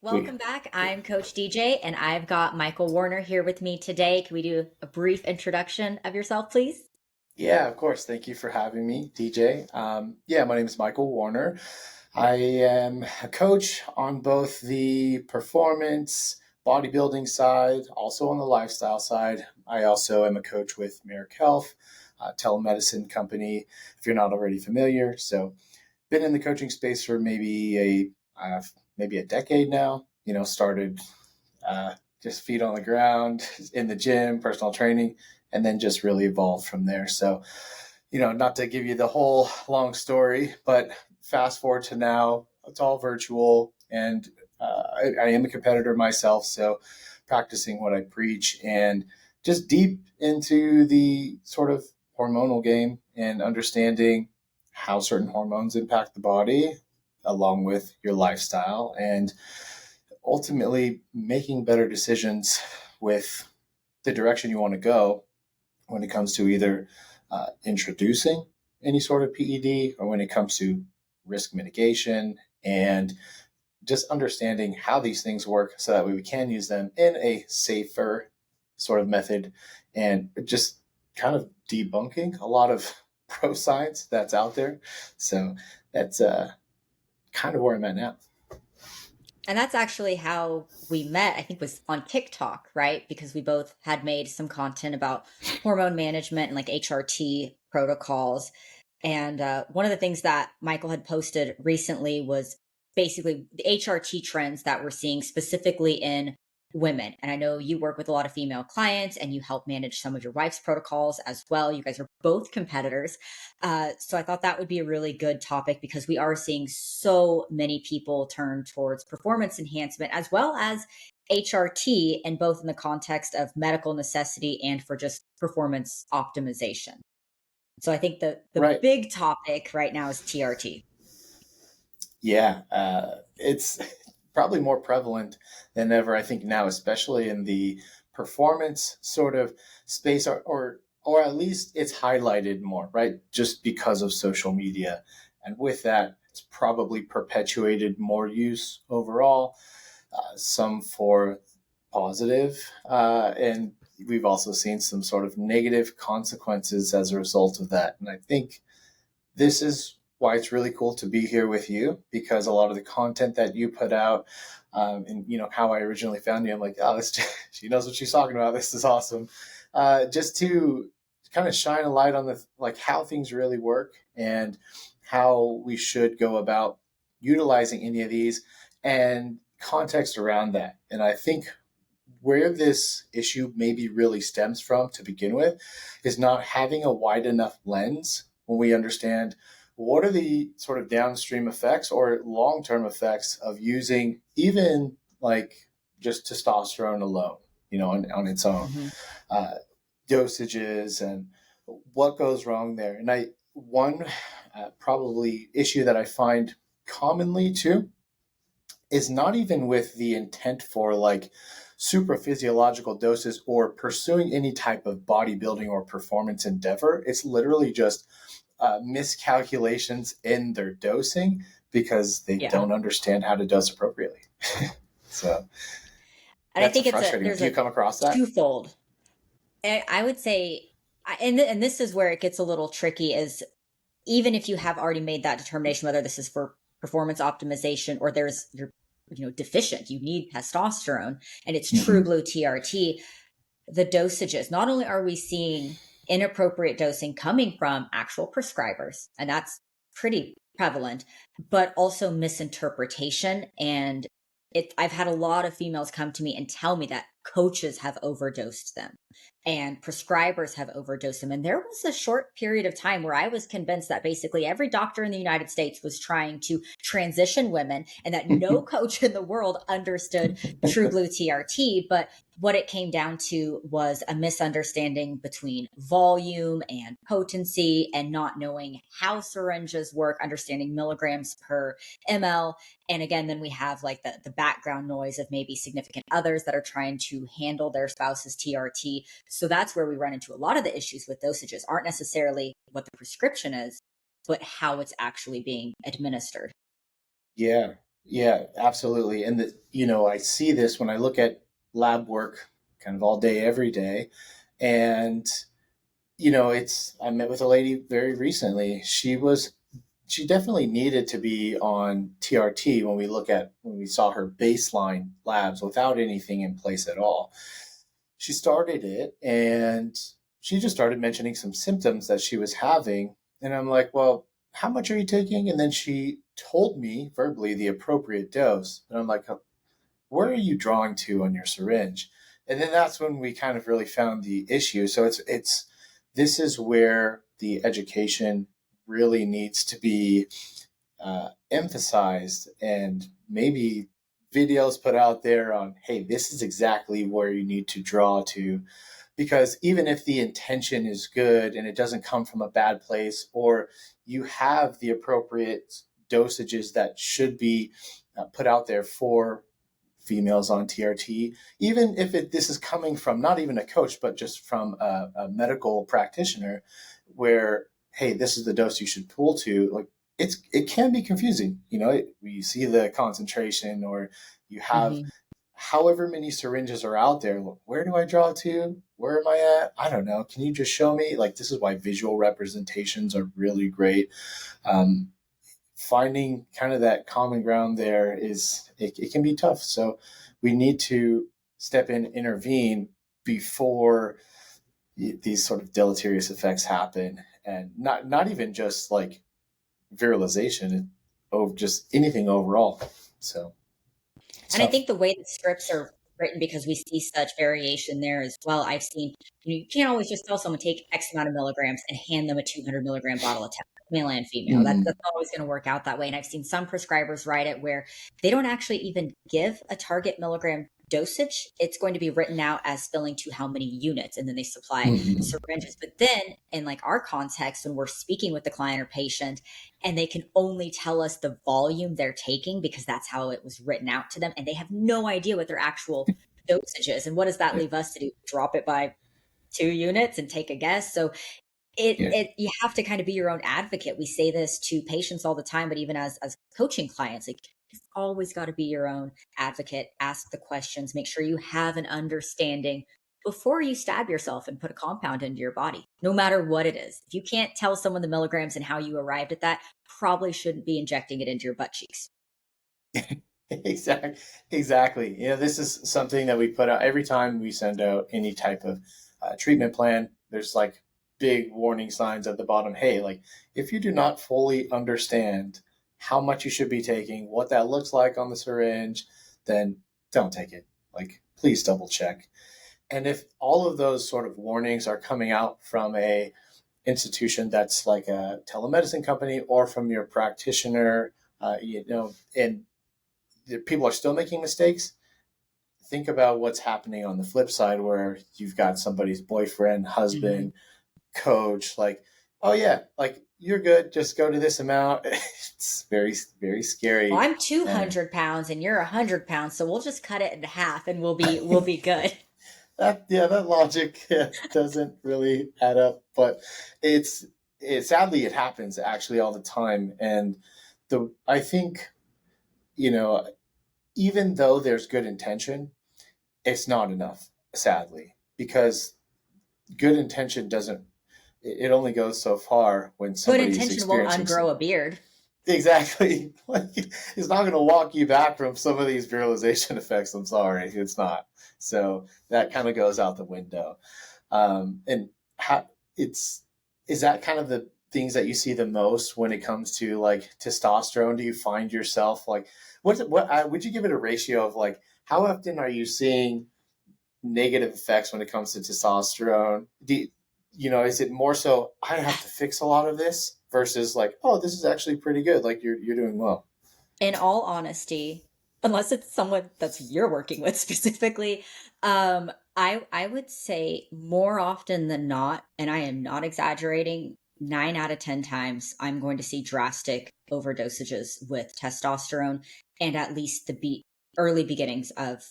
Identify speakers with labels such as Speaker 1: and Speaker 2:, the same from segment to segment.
Speaker 1: Welcome back. I'm Coach DJ, and I've got Michael Warner here with me today. Can we do a brief introduction of yourself, please?
Speaker 2: Yeah, of course. Thank you for having me, DJ. Yeah, my name is Michael Warner. I am a coach on both the performance bodybuilding side, also on the lifestyle side. I also am a coach with Marek Health, a telemedicine company, if you're not already familiar. So, been in the coaching space for maybe a decade now. Started just feet on the ground in the gym, personal training, and then just really evolved from there. So, not to give you the whole long story, but fast forward to now, it's all virtual, and I am a competitor myself, so practicing what I preach and just deep into the sort of hormonal game and understanding how certain hormones impact the body along with your lifestyle and ultimately making better decisions with the direction you want to go when it comes to either introducing any sort of PED or when it comes to risk mitigation and just understanding how these things work so that way we can use them in a safer sort of method and just kind of debunking a lot of pro science that's out there. So that's kind of where I'm at now.
Speaker 1: And that's actually how we met, I think was on TikTok, right? Because we both had made some content about hormone management and like HRT protocols. And one of the things that Michael had posted recently was basically the HRT trends that we're seeing specifically in women. And I know you work with a lot of female clients and you help manage some of your wife's protocols as well. You guys are both competitors. So I thought that would be a really good topic because we are seeing so many people turn towards performance enhancement as well as HRT, and both in the context of medical necessity and for just performance optimization. So I think the
Speaker 2: Right.
Speaker 1: big topic right now is TRT.
Speaker 2: Yeah, it's probably more prevalent than ever, I think now, especially in the performance sort of space, or at least it's highlighted more, right? Just because of social media, and with that, it's probably perpetuated more use overall. Some for positive, and we've also seen some sort of negative consequences as a result of that. And I think this is why it's really cool to be here with you because a lot of the content that you put out and how I originally found you, I'm like, oh, this she knows what she's talking about. This is awesome. Just to kind of shine a light on the like how things really work and how we should go about utilizing any of these and context around that. And I think where this issue maybe really stems from to begin with is not having a wide enough lens when we understand what are the sort of downstream effects or long-term effects of using even like just testosterone alone, on its own,
Speaker 1: Mm-hmm.
Speaker 2: uh, dosages and what goes wrong there. And one probably issue that I find commonly too is not even with the intent for like super physiological doses or pursuing any type of bodybuilding or performance endeavor. It's literally just miscalculations in their dosing because they
Speaker 1: Yeah.
Speaker 2: don't understand how to dose appropriately. So
Speaker 1: And I
Speaker 2: that's
Speaker 1: think
Speaker 2: frustrating.
Speaker 1: there's
Speaker 2: Do you
Speaker 1: a
Speaker 2: come across that?
Speaker 1: twofold. I would say, and this is where it gets a little tricky is even if you have already made that determination, whether this is for performance optimization or you're, deficient, you need testosterone and it's true
Speaker 2: Mm-hmm.
Speaker 1: blue TRT, the dosages, not only are we seeing inappropriate dosing coming from actual prescribers, and that's pretty prevalent, but also misinterpretation. And I've had a lot of females come to me and tell me that coaches have overdosed them and prescribers have overdosed them. And there was a short period of time where I was convinced that basically every doctor in the United States was trying to transition women and that no coach in the world understood true blue TRT. But what it came down to was a misunderstanding between volume and potency and not knowing how syringes work, understanding milligrams per ml. And again, then we have like the background noise of maybe significant others that are trying to handle their spouse's TRT. So that's where we run into a lot of the issues with dosages aren't necessarily what the prescription is, but how it's actually being administered.
Speaker 2: Yeah. Yeah, absolutely. And I see this when I look at lab work kind of all day, every day. And, I met with a lady very recently. She definitely needed to be on TRT when we saw her baseline labs without anything in place at all. She started it and she just started mentioning some symptoms that she was having. And I'm like, well, how much are you taking? And then she told me verbally the appropriate dose. And I'm like, where are you drawing to on your syringe? And then that's when we kind of really found the issue. So this is where the education really needs to be emphasized, and maybe videos put out there on, hey, this is exactly where you need to draw to. Because even if the intention is good and it doesn't come from a bad place, or you have the appropriate dosages that should be put out there for females on TRT, even if this is coming from not even a coach, but just from a medical practitioner, where, hey, this is the dose you should pull to, like, it can be confusing. You see the concentration, or you have
Speaker 1: Hmm.
Speaker 2: however many syringes are out there. Where do I draw to? Where am I at? I don't know. Can you just show me? Like, this is why visual representations are really great. Um, Finding kind of that common ground there it can be tough. So we need to step in, intervene before these sort of deleterious effects happen, and not even just like viralization, just anything overall. So it's
Speaker 1: And I
Speaker 2: tough.
Speaker 1: think the way that scripts are written, because we see such variation there as well. I've seen, you can't always just tell someone take X amount of milligrams and hand them a 200 milligram bottle of male and female. That's
Speaker 2: Mm-hmm.
Speaker 1: not always going to work out that way. And I've seen some prescribers write it where they don't actually even give a target milligram dosage. It's going to be written out as filling to how many units, and then they supply
Speaker 2: Mm-hmm.
Speaker 1: syringes. But then in like our context, when we're speaking with the client or patient, and they can only tell us the volume they're taking because that's how it was written out to them, and they have no idea what their actual dosage is. And what does that
Speaker 2: Yeah.
Speaker 1: leave us to do? Drop it by 2 units and take a guess. So
Speaker 2: Yeah.
Speaker 1: you have to kind of be your own advocate. We say this to patients all the time, but even as coaching clients, like, you've always got to be your own advocate. Ask the questions, make sure you have an understanding before you stab yourself and put a compound into your body, no matter what it is. If you can't tell someone the milligrams and how you arrived at that, probably shouldn't be injecting it into your butt cheeks.
Speaker 2: Exactly. Exactly. This is something that we put out every time we send out any type of treatment plan. There's like big warning signs at the bottom. Hey, like, if you do not fully understand how much you should be taking, what that looks like on the syringe, then don't take it. Like, please double check. And if all of those sort of warnings are coming out from a institution that's like a telemedicine company, or from your practitioner, and people are still making mistakes, think about what's happening on the flip side, where you've got somebody's boyfriend,
Speaker 1: Mhm.
Speaker 2: husband, coach, like, oh yeah, like, you're good, just go to this amount. It's very, very
Speaker 1: Well,
Speaker 2: scary.
Speaker 1: I'm
Speaker 2: And
Speaker 1: 200 pounds and you're 100 pounds, so we'll just cut it in half and we'll be good.
Speaker 2: that logic, yeah, doesn't really add up. But sadly, it happens actually all the time. And I think, you know even though there's good intention, it's not enough, sadly, because good intention doesn't, it only goes so far when
Speaker 1: Good
Speaker 2: somebody's
Speaker 1: intention won't
Speaker 2: experiencing some.
Speaker 1: ungrow a beard.
Speaker 2: Exactly. Like, it's not going to walk you back from some of these virilization effects. I'm sorry, it's not. So that kind of goes out the window. And how it's is that kind of the things that you see the most when it comes to like testosterone? Do you find yourself like, would you give it a ratio of like, how often are you seeing negative effects when it comes to testosterone? Is it more so I have to fix a lot of this, versus like, oh, this is actually pretty good, like you're doing well?
Speaker 1: In all honesty, unless it's someone that's you're working with specifically, I would say more often than not, and I am not exaggerating, 9 out of 10 times I'm going to see drastic overdosages with testosterone, and at least early beginnings of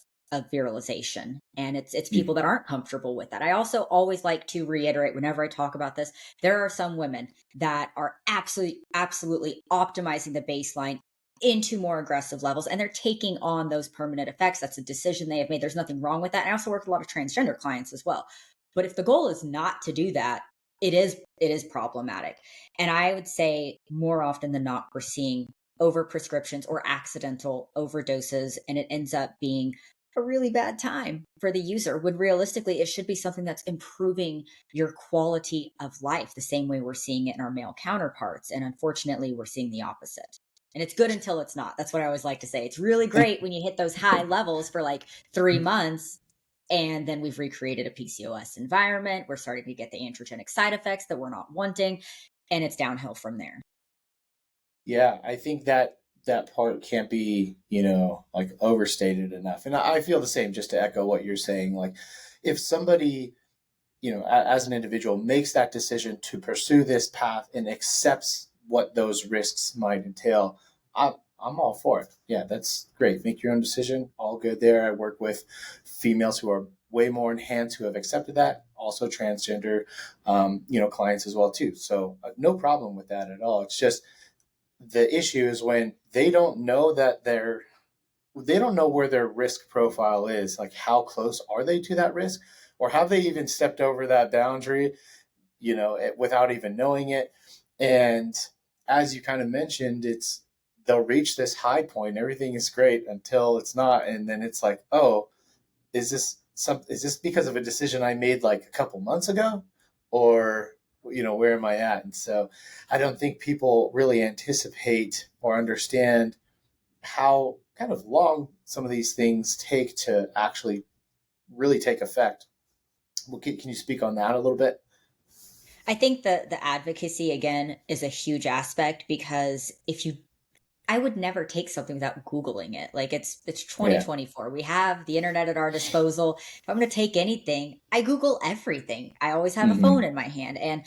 Speaker 1: viralization. And it's people that aren't comfortable with that. I also always like to reiterate whenever I talk about this, there are some women that are absolutely optimizing the baseline into more aggressive levels, and they're taking on those permanent effects. That's a decision they have made. There's nothing wrong with that. I also work with a lot of transgender clients as well. But if the goal is not to do that, it is problematic. And I would say more often than not, we're seeing over prescriptions or accidental overdoses, and it ends up being a really bad time for the user, when realistically it should be something that's improving your quality of life, the same way we're seeing it in our male counterparts. And unfortunately, we're seeing the opposite. And it's good until it's not. That's what I always like to say. It's really
Speaker 2: And
Speaker 1: great when you hit those high levels for like 3 months, and then we've recreated a PCOS environment. We're starting to get the androgenic side effects that we're not wanting, and it's downhill from there.
Speaker 2: yeah, I think that that part can't be, like overstated enough. And I feel the same, just to echo what you're saying. Like, if somebody, as an individual makes that decision to pursue this path and accepts what those risks might entail, I'm all for it. Yeah, that's great. Make your own decision. All good there. I work with females who are way more enhanced, who have accepted that. Also transgender, clients as well too. So no problem with that at all. It's just the issue is when they don't know they don't know where their risk profile is. Like, how close are they to that risk, or have they even stepped over that boundary, without even knowing it? And as you kind of mentioned, they'll reach this high point. Everything is great until it's not. And then it's like, oh, is this because of a decision I made like a couple months ago, or where am I at? And so I don't think people really anticipate or understand how kind of long some of these things take to actually really take effect. Well, can you speak on that a little bit?
Speaker 1: I think the advocacy again is a huge aspect, because if you I would never take something without Googling it. Like, it's
Speaker 2: Yeah.
Speaker 1: 2024. We have the internet at our disposal. If I'm going to take anything, I Google everything. I always have a phone
Speaker 2: Mm-hmm.
Speaker 1: in my hand, and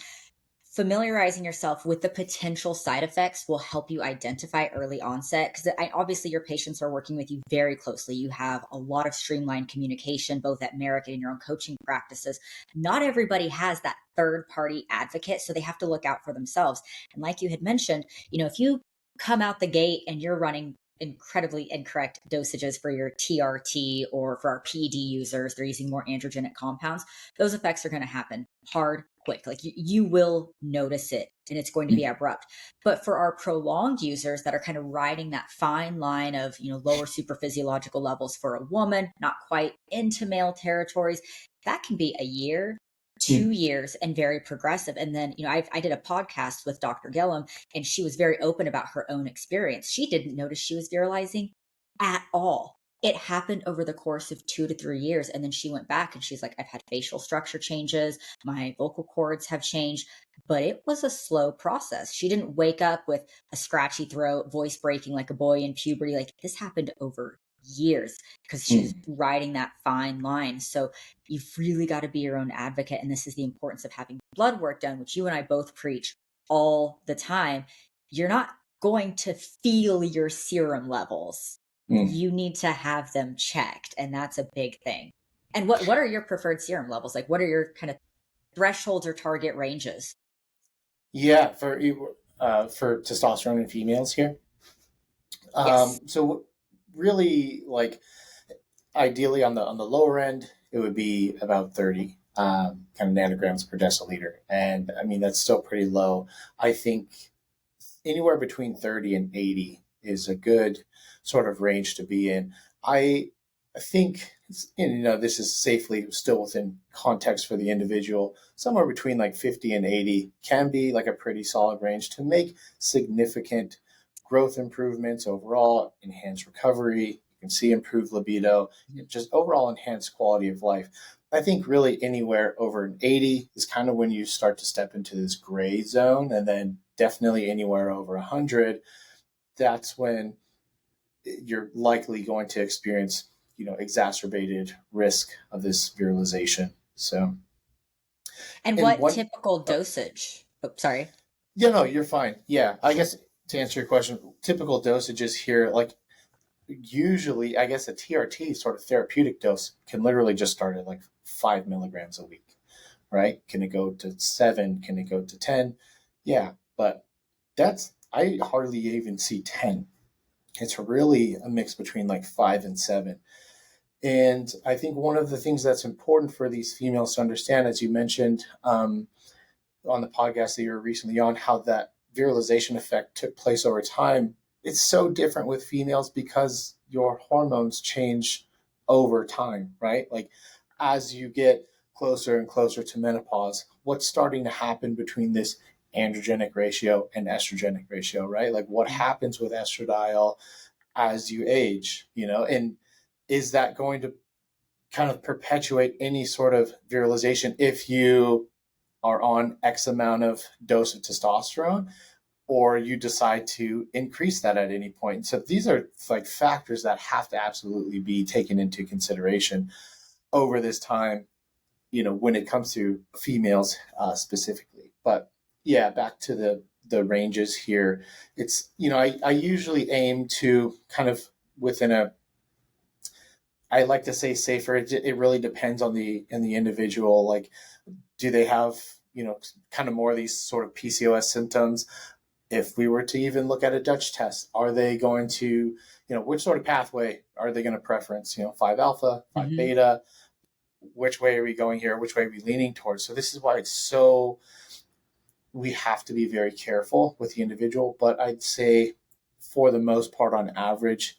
Speaker 1: familiarizing yourself with the potential side effects will help you identify early onset, because obviously your patients are working with you very closely. You have a lot of streamlined communication, both at Marek and in your own coaching practices. Not everybody has that third party advocate, so they have to look out for themselves. And like you had mentioned, if you come out the gate and you're running incredibly incorrect dosages for your TRT, or for our PD users, they're using more androgenic compounds, those effects are going to happen hard, quick. Like, you will notice it, and it's going to be abrupt. But for our prolonged users that are kind of riding that fine line of, lower super physiological levels for a woman, not quite into male territories, that can be a year, 2 years, and very progressive. And then, I did a podcast with Dr. Gillum, and she was very open about her own experience. She didn't notice she was virilizing at all. It happened over the course of 2 to 3 years. And then she went back and she's like, I've had facial structure changes, my vocal cords have changed, but it was a slow process. She didn't wake up with a scratchy throat, voice breaking like a boy in puberty. Like, this happened over years, because she was
Speaker 2: Mm-hmm.
Speaker 1: riding that fine line. So you've really got to be your own advocate. And this is the importance of having blood work done, which you and I both preach all the time. You're not going to feel your serum levels. You need to have them checked. And that's a big thing. And what are your preferred serum levels? Like, what are your kind of thresholds or target ranges?
Speaker 2: Yeah, for testosterone in females here.
Speaker 1: Yes.
Speaker 2: So really, like, ideally on the lower end, it would be about 30 kind of nanograms per deciliter, and I mean that's still pretty low. I think anywhere between 30 and 80 is a good sort of range to be in. I think, this is safely still within context for the individual. Somewhere between like 50 and 80 can be like a pretty solid range to make significant growth improvements overall, enhance recovery. You can see improved libido, just overall enhanced quality of life. I think really anywhere over an 80 is kind of when you start to step into this gray zone. And then definitely anywhere over 100, that's when you're likely going to experience, exacerbated risk of this virilization. So,
Speaker 1: And
Speaker 2: and
Speaker 1: what
Speaker 2: one,
Speaker 1: typical dosage? Oh, sorry.
Speaker 2: yeah, no, you're fine. Yeah, I guess to answer your question, typical dosages here, like usually, I guess a TRT sort of therapeutic dose can literally just start at like 5 milligrams a week, right? Can it go to 7? Can it go to 10? Yeah, but I hardly even see 10. It's really a mix between like 5 and 7. And I think one of the things that's important for these females to understand, as you mentioned on the podcast that you were recently on, how that virilization effect took place over time. It's so different with females because your hormones change over time, right? Like as you get closer and closer to menopause, what's starting to happen between this androgenic ratio and estrogenic ratio, right? Like what happens with estradiol as you age, and is that going to kind of perpetuate any sort of virilization if you are on X amount of dose of testosterone, or you decide to increase that at any point. So these are like factors that have to absolutely be taken into consideration over this time, when it comes to females specifically. But yeah, back to the ranges here. It's, I usually aim to kind of within I like to say safer. It really depends on the individual. Like, do they have, kind of more of these sort of PCOS symptoms? If we were to even look at a Dutch test, are they going to, which sort of pathway are they going to preference? 5 alpha, 5
Speaker 1: Mm-hmm.
Speaker 2: beta. Which way are we going here? Which way are we leaning towards? So this is why we have to be very careful with the individual. But I'd say for the most part, on average,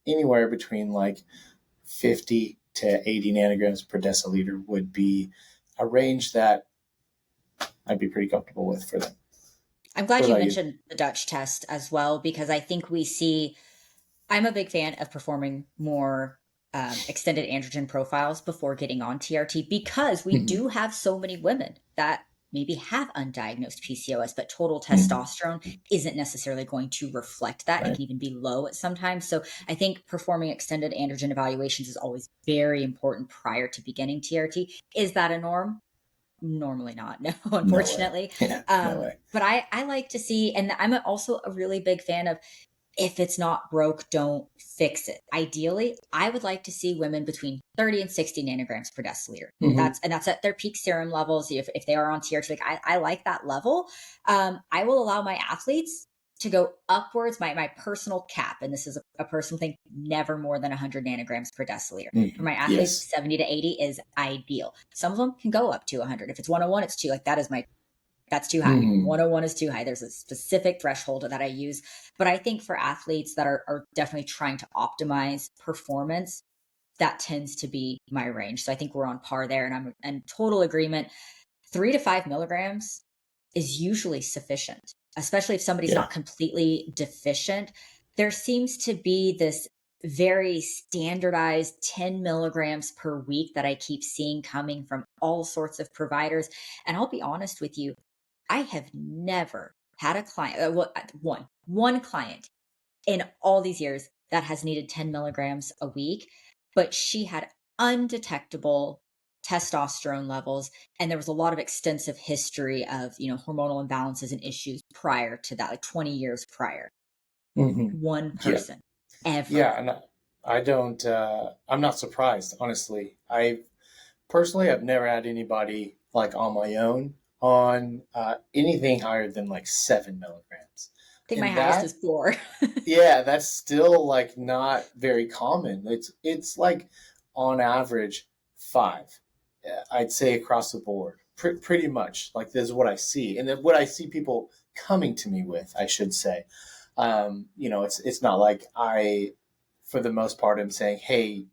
Speaker 2: anywhere between like 50 to 80 nanograms per deciliter would be a range that I'd be pretty comfortable with for them.
Speaker 1: I'm glad
Speaker 2: What
Speaker 1: you
Speaker 2: about you?
Speaker 1: mentioned the Dutch test as well, because I think I'm a big fan of performing more extended androgen profiles before getting on TRT, because we
Speaker 2: Mm-hmm.
Speaker 1: do have so many women that maybe have undiagnosed PCOS, but total
Speaker 2: Mm-hmm.
Speaker 1: testosterone isn't necessarily going to reflect that and
Speaker 2: Right.
Speaker 1: can even be low at sometimes. So I think performing extended androgen evaluations is always very important prior to beginning TRT. Is that a norm? Normally not, no,
Speaker 2: No way.
Speaker 1: unfortunately.
Speaker 2: Yeah, no way.
Speaker 1: But I like to see, and I'm also a really big fan of, if it's not broke, don't fix it. Ideally, I would like to see women between 30 and 60 nanograms per deciliter.
Speaker 2: Mm-hmm.
Speaker 1: That's at their peak serum levels. If they are on TRT, like I like that level. I will allow my athletes to go upwards. My personal cap, and this is a personal thing, never more than 100 nanograms per deciliter. For
Speaker 2: Mm-hmm.
Speaker 1: my athletes,
Speaker 2: Yes.
Speaker 1: 70 to 80 is ideal. Some of them can go up to 100. If it's 101, it's two. Like that's too high.
Speaker 2: Mm-hmm.
Speaker 1: 101 is too high. There's a specific threshold that I use. But I think for athletes that are definitely trying to optimize performance, that tends to be my range. So I think we're on par there. And I'm in total agreement. 3 to 5 milligrams is usually sufficient, especially if somebody's
Speaker 2: Yeah.
Speaker 1: not completely deficient. There seems to be this very standardized 10 milligrams per week that I keep seeing coming from all sorts of providers. And I'll be honest with you, I have never had a client, one client in all these years that has needed 10 milligrams a week, but she had undetectable testosterone levels, and there was a lot of extensive history of hormonal imbalances and issues prior to that, like 20 years prior.
Speaker 2: Mm-hmm.
Speaker 1: One
Speaker 2: Yeah.
Speaker 1: person ever.
Speaker 2: Yeah. And I don't, I'm not surprised, honestly. Personally, I've never had anybody like on my own on anything higher than like 7 milligrams.
Speaker 1: I think my
Speaker 2: And
Speaker 1: highest is
Speaker 2: that,
Speaker 1: 4.
Speaker 2: yeah, that's still like not very common. It's like on average 5. I'd say across the board, pretty much. Like this is what I see, and then what I see people coming to me with, I should say. It's not like for the most part, am saying, hey,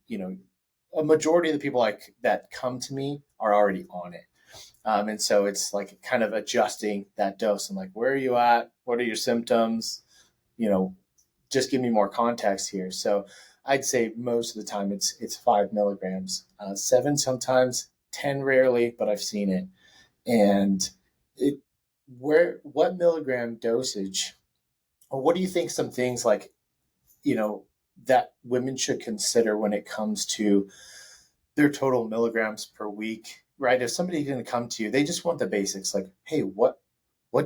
Speaker 2: a majority of the people like that come to me are already on it. And so it's like kind of adjusting that dose. I'm like, where are you at? What are your symptoms? You know, just give me more context here. So I'd say most of the time it's 5 milligrams, 7 sometimes, 10 rarely, but I've seen it. And it what milligram dosage, or what do you think some things like, you know, that women should consider when it comes to their total milligrams per week, right? If somebody's going to come to you, they just want the basics, like, hey, what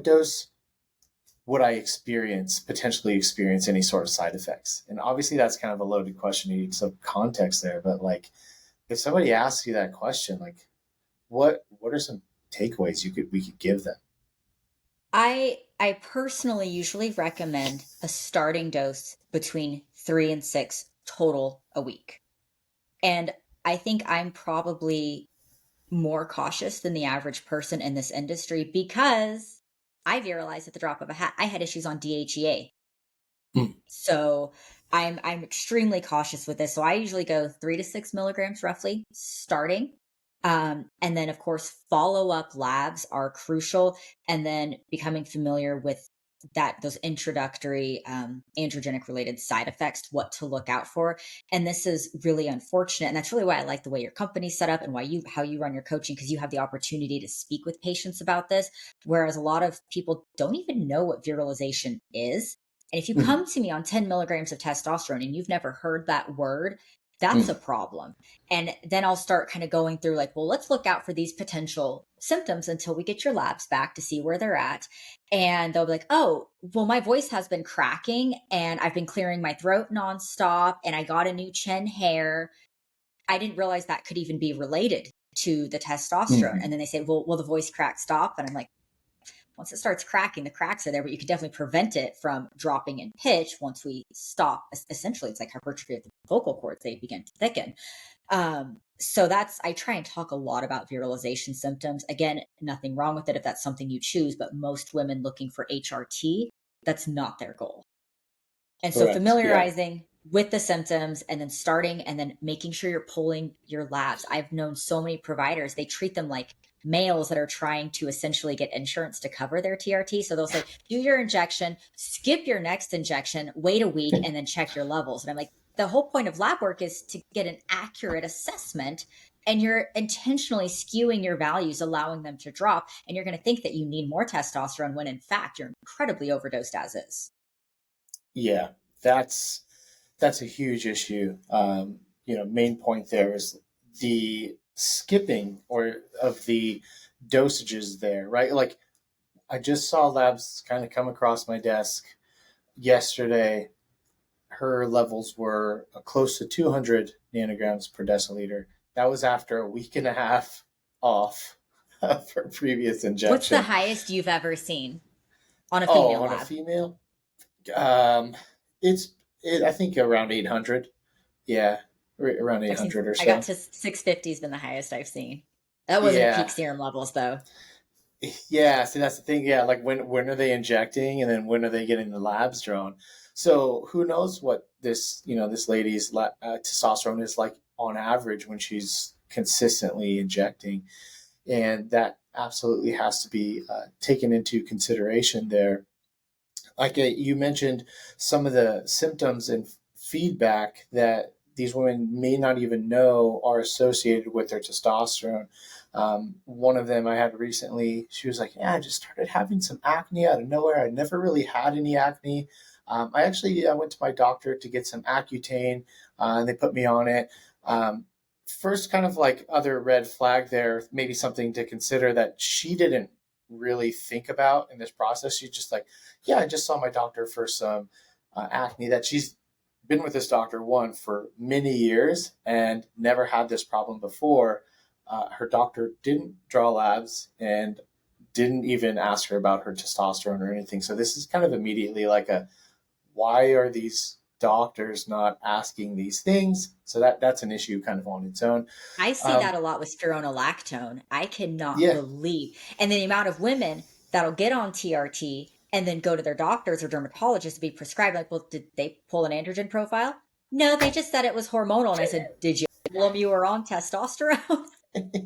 Speaker 2: dose would I potentially experience any sort of side effects? And obviously, that's kind of a loaded question. You need some context there, but like, if somebody asks you that question, like, what are some takeaways we could give them?
Speaker 1: I I personally usually recommend a starting dose between 3 and 6 total a week. And I think I'm probably more cautious than the average person in this industry because I realized at the drop of a hat I had issues on DHEA.
Speaker 2: Mm.
Speaker 1: So I'm extremely cautious with this. So I usually go 3 to 6 milligrams roughly starting. And then of course follow up labs are crucial. And then becoming familiar with that those introductory androgenic related side effects, what to look out for. And this is really unfortunate. And that's really why I like the way your company's set up and why you how you run your coaching, because you have the opportunity to speak with patients about this. Whereas a lot of people don't even know what virilization is, and if you
Speaker 2: Mm.
Speaker 1: come to me on 10 milligrams of testosterone and you've never heard that word, that's a
Speaker 2: Mm.
Speaker 1: problem. And then I'll start kind of going through like, well, let's look out for these potential symptoms until we get your labs back to see where they're at. And they'll be like, oh, well, my voice has been cracking and I've been clearing my throat nonstop and I got a new chin hair. I didn't realize that could even be related to the testosterone.
Speaker 2: Mm.
Speaker 1: And then they say, well, will the voice crack stop? And I'm like, once it starts cracking, the cracks are there, but you can definitely prevent it from dropping in pitch once we stop. Essentially, it's like hypertrophy of the vocal cords, they begin to thicken. So that's, I try and talk a lot about virilization symptoms. Again, nothing wrong with it if that's something you choose, but most women looking for HRT, that's not their goal. And so
Speaker 2: Correct. Yeah.
Speaker 1: familiarizing with the symptoms and then starting and then making sure you're pulling your labs. I've known so many providers, they treat them like males that are trying to essentially get insurance to cover their TRT. So they'll say, do your injection, skip your next injection, wait a week, and then check your levels. And I'm like, the whole point of lab work is to get an accurate assessment. And you're intentionally skewing your values, allowing them to drop. And you're going to think that you need more testosterone when in fact you're incredibly overdosed as is.
Speaker 2: Yeah. That's that's a huge issue. Main point there is the skipping or of the dosages there, right? Like I just saw labs kind of come across my desk yesterday. Her levels were close to 200 nanograms per deciliter. That was after a week and a half off of her previous
Speaker 1: What's the
Speaker 2: injection.
Speaker 1: highest you've ever seen on a
Speaker 2: Oh,
Speaker 1: female
Speaker 2: on a
Speaker 1: lab?
Speaker 2: female, um, I think around 800. Yeah, around
Speaker 1: I've seen,
Speaker 2: 800 or
Speaker 1: I got
Speaker 2: so.
Speaker 1: to 650 has been the highest I've seen. That wasn't peak
Speaker 2: Yeah,
Speaker 1: serum levels though.
Speaker 2: yeah. See, that's the thing. Yeah, like when are they injecting, and then when are they getting the labs drawn? So who knows what this lady's testosterone is like on average when she's consistently injecting, and that absolutely has to be taken into consideration there. Like you mentioned, some of the symptoms and feedback that these women may not even know are associated with their testosterone. One of them I had recently, she was like, "Yeah, I just started having some acne out of nowhere. I never really had any acne. I went to my doctor to get some Accutane, and they put me on it." First, kind of like other red flag there, maybe something to consider that she didn't really think about in this process. She's just like, yeah, I just saw my doctor for some acne. That she's been with this doctor one for many years and never had this problem before. Her doctor didn't draw labs and didn't even ask her about her testosterone or anything. So this is kind of immediately like a, why are these doctors not asking these things? So that's an issue kind of on its own.
Speaker 1: I see that
Speaker 2: Um,
Speaker 1: a lot with spironolactone. I cannot
Speaker 2: yeah,
Speaker 1: believe, and the amount of women that'll get on TRT and then go to their doctors or dermatologists to be prescribed. Like, well, did they pull an androgen profile? No, they just said it was hormonal. And I said, did you tell them you were on testosterone?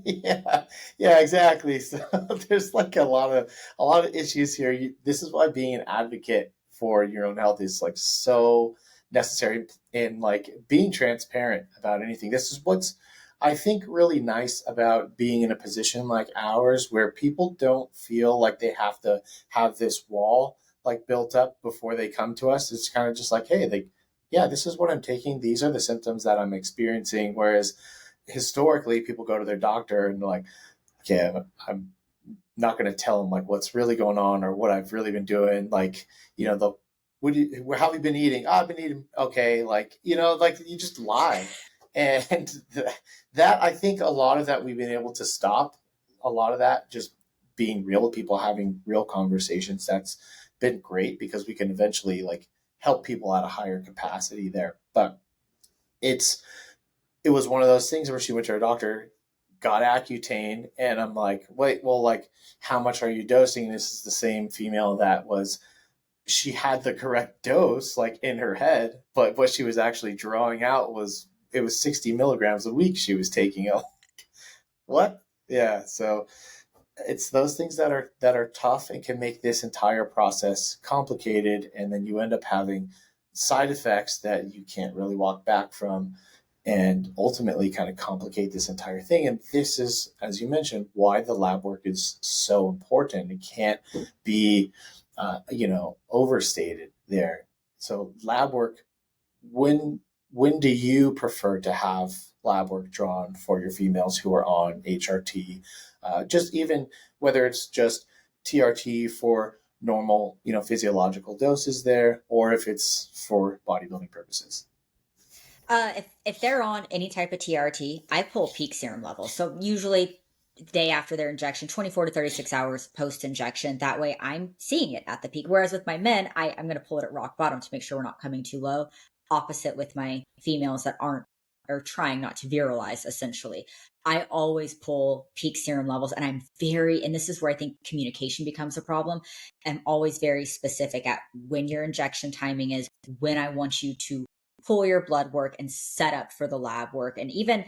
Speaker 2: yeah, yeah, exactly. So there's like a lot of issues here. This is why being an advocate for your own health is like so necessary, in like being transparent about anything. This is what's I think really nice about being in a position like ours, where people don't feel like they have to have this wall like built up before they come to us. It's kind of just like, hey, yeah, this is what I'm taking. These are the symptoms that I'm experiencing. Whereas historically, people go to their doctor and they're like, okay, I'm not going to tell them like what's really going on or what I've really been doing. Like, the how have you been eating? Oh, I've been eating okay. Like, like you just lie. And that I think a lot of that we've been able to stop. A lot of that just being real, people having real conversations, that's been great because we can eventually like help people at a higher capacity there. But it's it was one of those things where she went to her doctor, got Accutane, and I'm like, wait, well, like, how much are you dosing? This is the same female that was, she had the correct dose, like in her head, but what she was actually drawing out was, it was 60 milligrams a week she was taking. What? Yeah. So it's those things that are tough and can make this entire process complicated, and then you end up having side effects that you can't really walk back from, and ultimately kind of complicate this entire thing. And this is, as you mentioned, why the lab work is so important. It can't be overstated there. So lab work, when when do you prefer to have lab work drawn for your females who are on HRT? Just even whether it's just TRT for normal, physiological doses there, or if it's for bodybuilding purposes.
Speaker 1: If they're on any type of TRT, I pull peak serum levels. So usually day after their injection, 24 to 36 hours post injection. That way I'm seeing it at the peak. Whereas with my men, I'm going to pull it at rock bottom to make sure we're not coming too low. Opposite with my females that aren't or trying not to viralize, essentially. I always pull peak serum levels, and and this is where I think communication becomes a problem. I'm always very specific at when your injection timing is, when I want you to pull your blood work and set up for the lab work, and even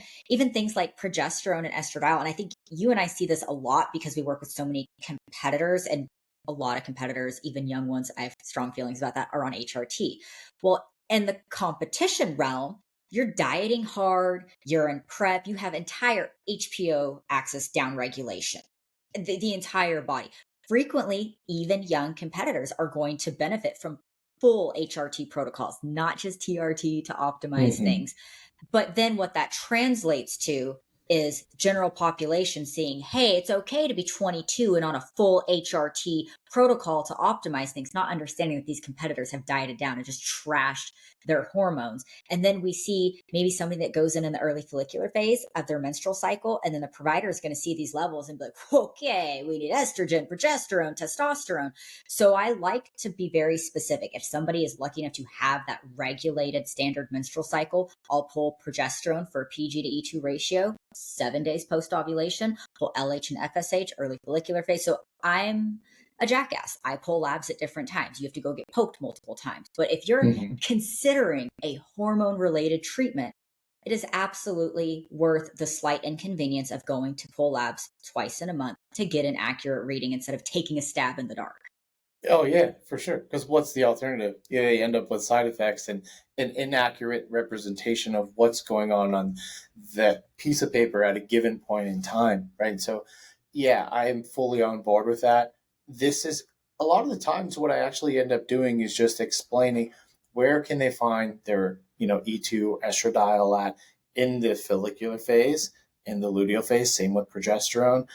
Speaker 1: things like progesterone and estradiol. And I think you and I see this a lot because we work with so many competitors, and a lot of competitors, even young ones, I have strong feelings about that, are on HRT. Well, in the competition realm, you're dieting hard, you're in prep, you have entire HPO axis downregulation, the entire body. Frequently, even young competitors are going to benefit from full HRT protocols, not just TRT to optimize
Speaker 2: Mm-hmm.
Speaker 1: things. But then what that translates to is general population seeing, hey, it's okay to be 22 and on a full HRT protocol to optimize things, not understanding that these competitors have dieted down and just trashed their hormones. And then we see maybe somebody that goes in the early follicular phase of their menstrual cycle, and then the provider is going to see these levels and be like, okay, we need estrogen, progesterone, testosterone. So I like to be very specific. If somebody is lucky enough to have that regulated standard menstrual cycle, I'll pull progesterone for a PG to E2 ratio 7 days post ovulation, pull LH and FSH early follicular phase. So I'm a jackass. I pull labs at different times. You have to go get poked multiple times. But if you're
Speaker 2: Mm-hmm.
Speaker 1: considering a hormone related treatment, it is absolutely worth the slight inconvenience of going to pull labs twice in a month to get an accurate reading instead of taking a stab in the dark.
Speaker 2: Oh yeah, for sure. Because what's the alternative? Yeah, you end up with side effects and an inaccurate representation of what's going on that piece of paper at a given point in time, right? So, yeah, I am fully on board with that. This is a lot of the times what I actually end up doing is just explaining where can they find their E2 estradiol at in the follicular phase, in the luteal phase. Same with progesterone,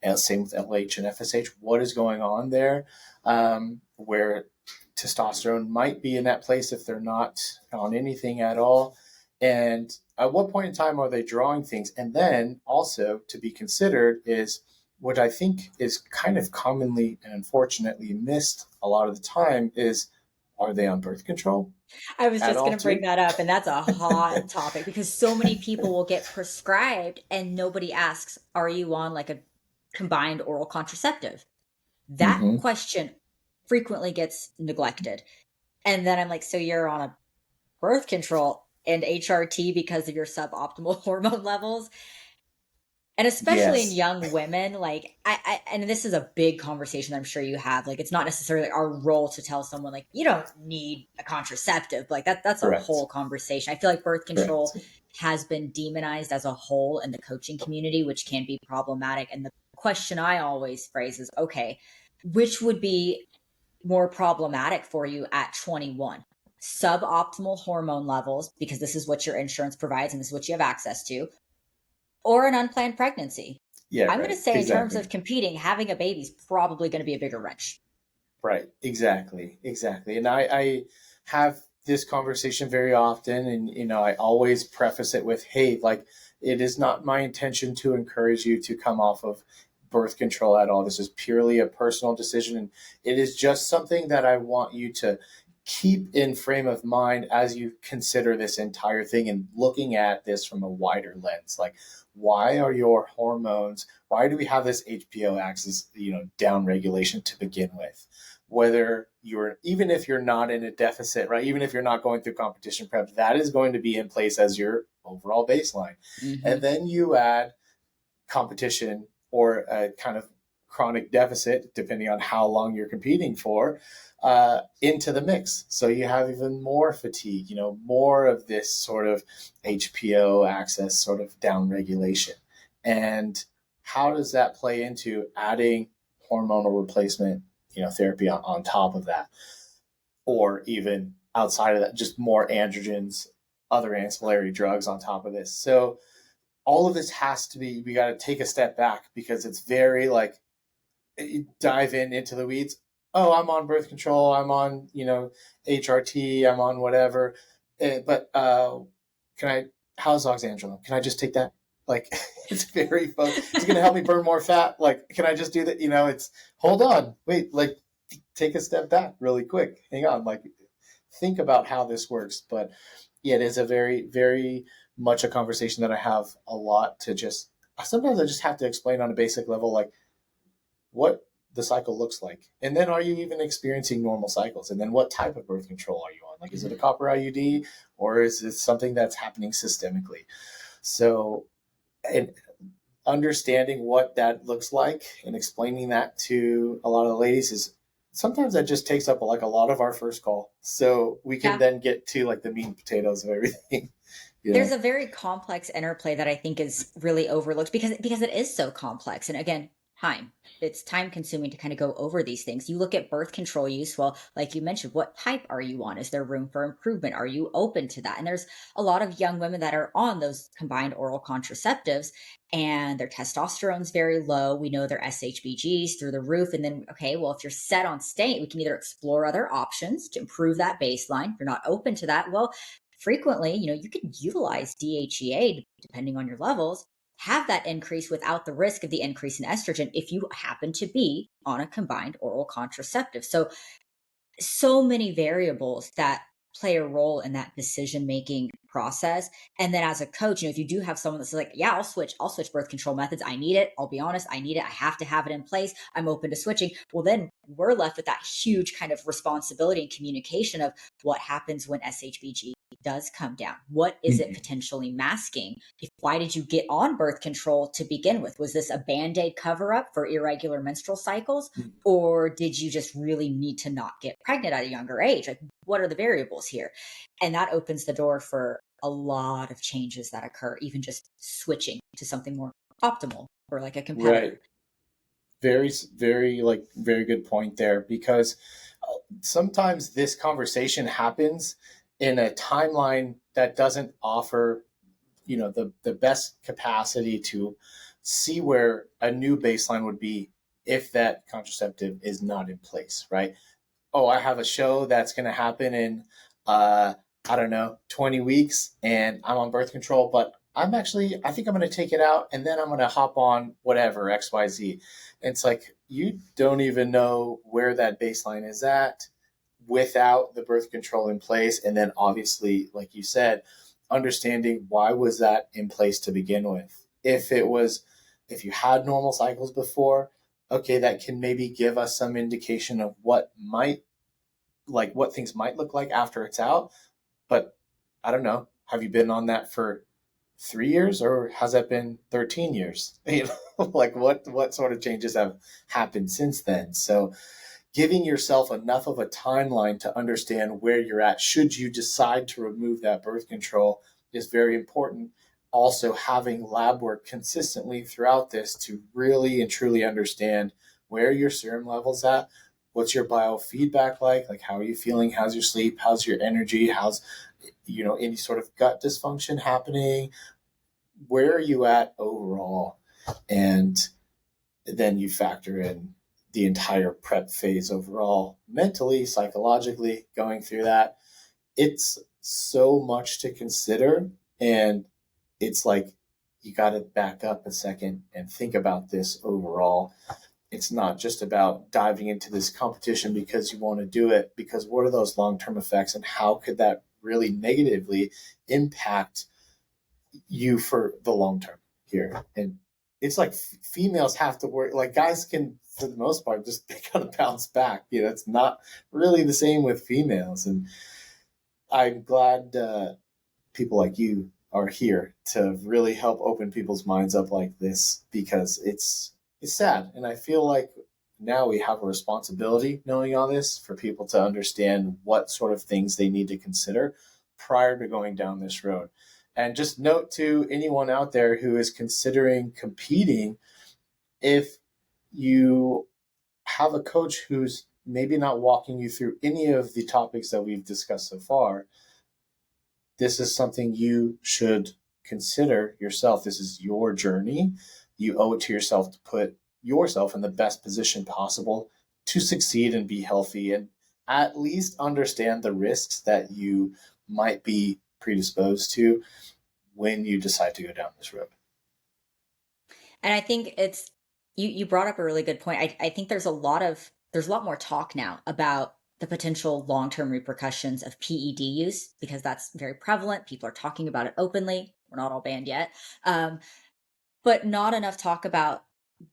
Speaker 2: and same with LH and FSH. What is going on there? Where testosterone might be in that place if they're not on anything at all. And at what point in time are they drawing things? And then also to be considered is what I think is kind of commonly and unfortunately missed a lot of the time is, are they on birth control
Speaker 1: I was
Speaker 2: at
Speaker 1: just
Speaker 2: all
Speaker 1: going to bring
Speaker 2: too?
Speaker 1: that up, and that's a hot topic because so many people will get prescribed and nobody asks, are you on like a combined oral contraceptive? That
Speaker 2: Mm-hmm.
Speaker 1: question frequently gets neglected. And then I'm like, so you're on a birth control and HRT because of your suboptimal hormone levels? And especially in
Speaker 2: Yes.
Speaker 1: young women, like and this is a big conversation I'm sure you have. Like, it's not necessarily our role to tell someone like you don't need a contraceptive. Like that's a
Speaker 2: Correct.
Speaker 1: whole conversation. I feel like birth control
Speaker 2: Correct.
Speaker 1: has been demonized as a whole in the coaching community, which can be problematic. And the question I always phrase is, okay, which would be more problematic for you at 21? Suboptimal hormone levels, because this is what your insurance provides and this is what you have access to, or an unplanned pregnancy.
Speaker 2: Yeah.
Speaker 1: I'm going to
Speaker 2: Right.
Speaker 1: say, in terms
Speaker 2: Exactly.
Speaker 1: of competing, having a baby is probably going to be a bigger wrench.
Speaker 2: Right. Exactly. Exactly. And I have this conversation very often, and I always preface it with, "Hey, like, it is not my intention to encourage you to come off of birth control at all. This is purely a personal decision. And it is just something that I want you to keep in frame of mind as you consider this entire thing and looking at this from a wider lens. Like, why are your hormones, why do we have this HPO axis, down regulation to begin with? Whether you're, even if you're not in a deficit, right? Even if you're not going through competition prep, that is going to be in place as your overall baseline. Mm-hmm. And then you add competition or a kind of chronic deficit, depending on how long you're competing for, into the mix. So you have even more fatigue, more of this sort of HPO axis sort of down regulation. And how does that play into adding hormonal replacement, therapy on top of that? Or even outside of that, just more androgens, other ancillary drugs on top of this. So all of this has to be, we got to take a step back, because it's very like, you dive into the weeds. Oh, I'm on birth control. I'm on, HRT. I'm on whatever. But how's Oxandrolone? Can I just take that? Like, it's very fun. It's going to help me burn more fat. Like, can I just do that? It's, hold on, wait, like, take a step back really quick. Hang on, like, think about how this works. But yeah, it is a very, very much a conversation that I have a lot to just, sometimes I just have to explain on a basic level, like, what the cycle looks like. And then, are you even experiencing normal cycles? And then, what type of birth control are you on? Like, is it a copper IUD, or is it something that's happening systemically? So, and understanding what that looks like and explaining that to a lot of the ladies is sometimes that just takes up like a lot of our first call. So we can then get to like the meat and potatoes of everything.
Speaker 1: There's a very complex interplay that I think is really overlooked because it is so complex. And again, it's time consuming to kind of go over these things. You look at birth control use. Well, like you mentioned, what type are you on? Is there room for improvement? Are you open to that? And there's a lot of young women that are on those combined oral contraceptives and their testosterone's very low. We know their SHBGs through the roof. And then, okay, well, if you're set on staying, we can either explore other options to improve that baseline. If you're not open to that, well, frequently, you can utilize DHEA depending on your levels, have that increase without the risk of the increase in estrogen if you happen to be on a combined oral contraceptive. So many variables that play a role in that decision-making process. And then as a coach, if you do have someone that's like, yeah, I'll switch birth control methods. I need it. I'll be honest. I need it. I have to have it in place. I'm open to switching. Well, then we're left with that huge kind of responsibility and communication of what happens when SHBG does come down. What is it potentially masking? Why did you get on birth control to begin with? Was this a Band-Aid cover up for irregular menstrual cycles? Or did you just really need to not get pregnant at a younger age? Like, what are the variables here? And that opens the door for a lot of changes that occur, even just switching to something more optimal or like a competitor.
Speaker 2: Right. Very, very, very good point there, because sometimes this conversation happens in a timeline that doesn't offer, the best capacity to see where a new baseline would be if that contraceptive is not in place, right? Oh, I have a show that's going to happen in, I don't know, 20 weeks, and I'm on birth control, but I think I'm going to take it out, and then I'm going to hop on whatever, XYZ. And it's like, you don't even know where that baseline is at without the birth control in place. And then obviously, like you said, understanding why was that in place to begin with. If you had normal cycles before, okay, that can maybe give us some indication of what things might look like after it's out. But I don't know, have you been on that for 3 years, or has that been 13 years? Like what sort of changes have happened since then? So giving yourself enough of a timeline to understand where you're at should you decide to remove that birth control is very important. Also, having lab work consistently throughout this to really and truly understand where your serum level's at, what's your biofeedback like how are you feeling, how's your sleep, how's your energy, how's any sort of gut dysfunction happening, where are you at overall? And then you factor in the entire prep phase overall, mentally, psychologically, going through that. It's so much to consider. And it's like, you got to back up a second and think about this overall. It's not just about diving into this competition because you want to do it, because what are those long-term effects and how could that really negatively impact you for the long term here? And it's like females have to work, like guys can, for the most part, just they kind of bounce back. It's not really the same with females. And I'm glad people like you are here to really help open people's minds up like this, because it's sad, and I feel like now we have a responsibility, knowing all this, for people to understand what sort of things they need to consider prior to going down this road. And just note to anyone out there who is considering competing, if you have a coach who's maybe not walking you through any of the topics that we've discussed so far, this is something you should consider yourself. This is your journey. You owe it to yourself to put yourself in the best position possible to succeed and be healthy, and at least understand the risks that you might be predisposed to when you decide to go down this road.
Speaker 1: And I think it's you brought up a really good point. I think there's a lot more talk now about the potential long-term repercussions of PED use, because that's very prevalent. People are talking about it openly. We're not all banned yet. But not enough talk about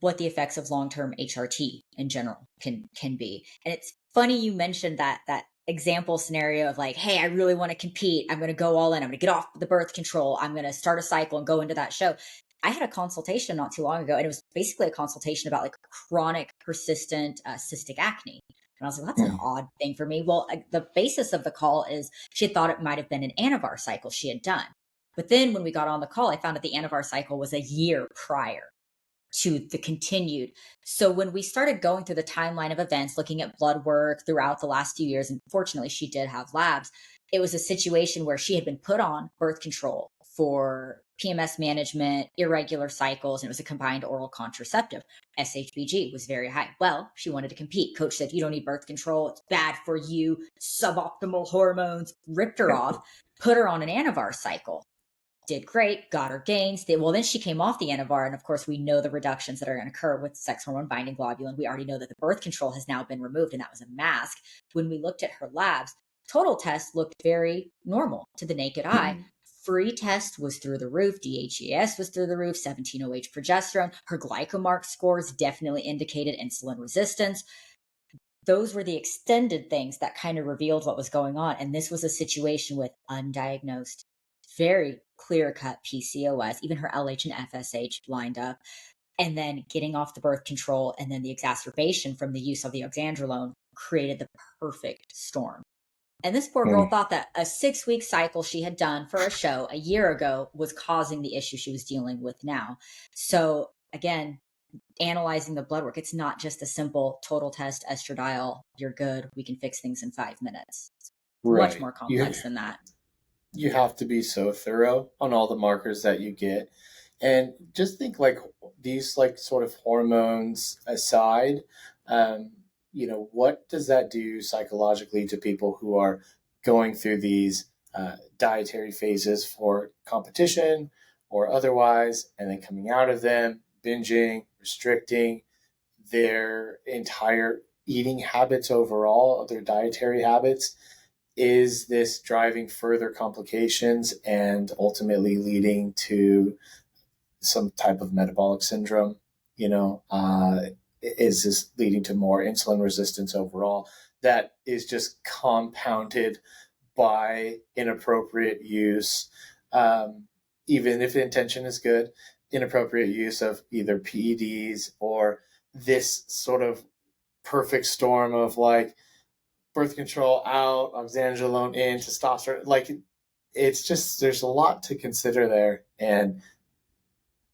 Speaker 1: what the effects of long-term HRT in general can be. And it's funny you mentioned that example scenario of like, hey, I really want to compete. I'm going to go all in. I'm going to get off the birth control. I'm going to start a cycle and go into that show. I had a consultation not too long ago, and it was basically a consultation about like chronic, persistent cystic acne. And I was like, that's an odd thing for me. Well, the basis of the call is she had thought it might have been an Anavar cycle she had done. But then when we got on the call, I found out the Anavar cycle was a year prior to the continued. So when we started going through the timeline of events, looking at blood work throughout the last few years, and fortunately she did have labs, it was a situation where she had been put on birth control for PMS management, irregular cycles, and it was a combined oral contraceptive. SHBG was very high. Well, she wanted to compete. Coach said, you don't need birth control. It's bad for you. Suboptimal hormones. Ripped her off, put her on an Anavar cycle. Did great, got her gains. Then she came off the Anavar, and of course, we know the reductions that are going to occur with sex hormone binding globulin. We already know that the birth control has now been removed, and that was a mask. When we looked at her labs, total test looked very normal to the naked eye. Free test was through the roof. DHEAS was through the roof. 17-OH progesterone. Her glycomark scores definitely indicated insulin resistance. Those were the extended things that kind of revealed what was going on. And this was a situation with undiagnosed, very clear cut PCOS, even her LH and FSH lined up, and then getting off the birth control. And then the exacerbation from the use of the oxandrolone created the perfect storm. And this poor girl thought that a 6-week cycle she had done for a show a year ago was causing the issue she was dealing with now. So again, analyzing the blood work, it's not just a simple total test, estradiol, you're good, we can fix things in 5 minutes. It's much
Speaker 2: Right.
Speaker 1: more complex than that.
Speaker 2: You have to be so thorough on all the markers that you get. And just think, like, these like sort of hormones aside, um, what does that do psychologically to people who are going through these dietary phases for competition or otherwise, and then coming out of them, binging, restricting their entire eating habits overall, their dietary habits? Is this driving further complications and ultimately leading to some type of metabolic syndrome? Is this leading to more insulin resistance overall that is just compounded by inappropriate use, even if the intention is good, inappropriate use of either PEDs or this sort of perfect storm of like birth control out, oxandrolone in, testosterone. Like, it's just, there's a lot to consider there, and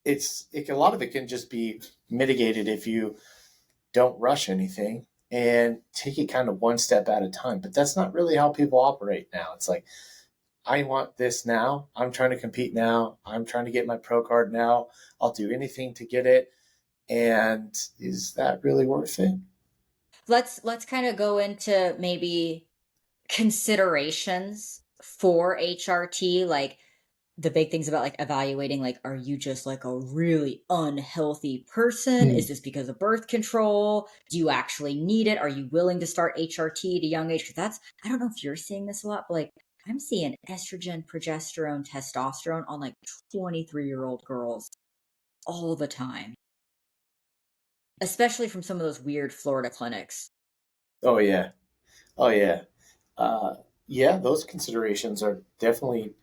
Speaker 2: a lot of it can just be mitigated if you don't rush anything and take it kind of one step at a time. But that's not really how people operate now. It's like, I want this now. I'm trying to compete now. I'm trying to get my pro card now. I'll do anything to get it. And is that really worth it?
Speaker 1: Let's kind of go into maybe considerations for HRT. Like, the big things about like evaluating, like, are you just like a really unhealthy person?
Speaker 2: Mm.
Speaker 1: Is this because of birth control? Do you actually need it? Are you willing to start HRT at a young age? Because that's, I don't know if you're seeing this a lot, but like I'm seeing estrogen, progesterone, testosterone on like 23-year-old girls all the time, especially from some of those weird Florida clinics.
Speaker 2: Oh yeah. Oh yeah. Uh, yeah, those considerations are definitely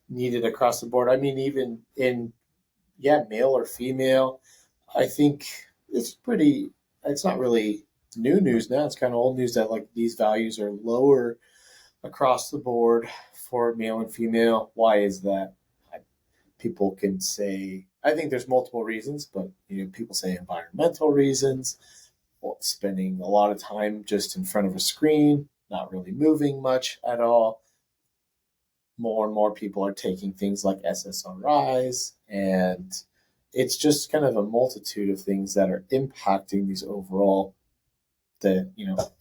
Speaker 2: needed across the board. I mean, even in, yeah, male or female, I think it's pretty, it's not really new news now. It's kind of old news that like these values are lower across the board for male and female. Why is that? People can say, I think there's multiple reasons, but people say environmental reasons, well, spending a lot of time just in front of a screen, not really moving much at all. More and more people are taking things like SSRIs, and it's just kind of a multitude of things that are impacting these overall, the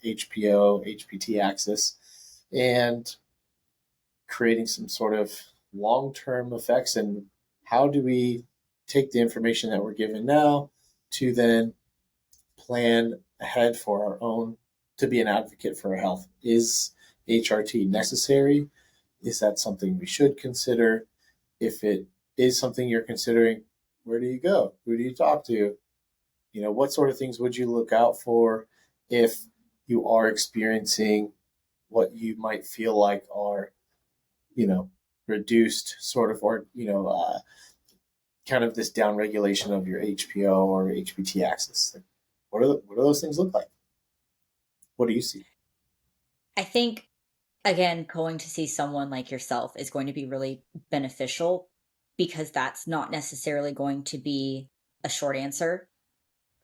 Speaker 2: HPO, HPT axis, and creating some sort of long-term effects. And how do we take the information that we're given now to then plan ahead for our own, to be an advocate for our health? Is HRT necessary? Is that something we should consider? If it is something you're considering, where do you go? Who do you talk to? What sort of things would you look out for if you are experiencing what you might feel like are, you know, reduced sort of, or, kind of this down regulation of your HPO or HPT axis? Like, what do those things look like? What do you see?
Speaker 1: I think, again, going to see someone like yourself is going to be really beneficial because that's not necessarily going to be a short answer.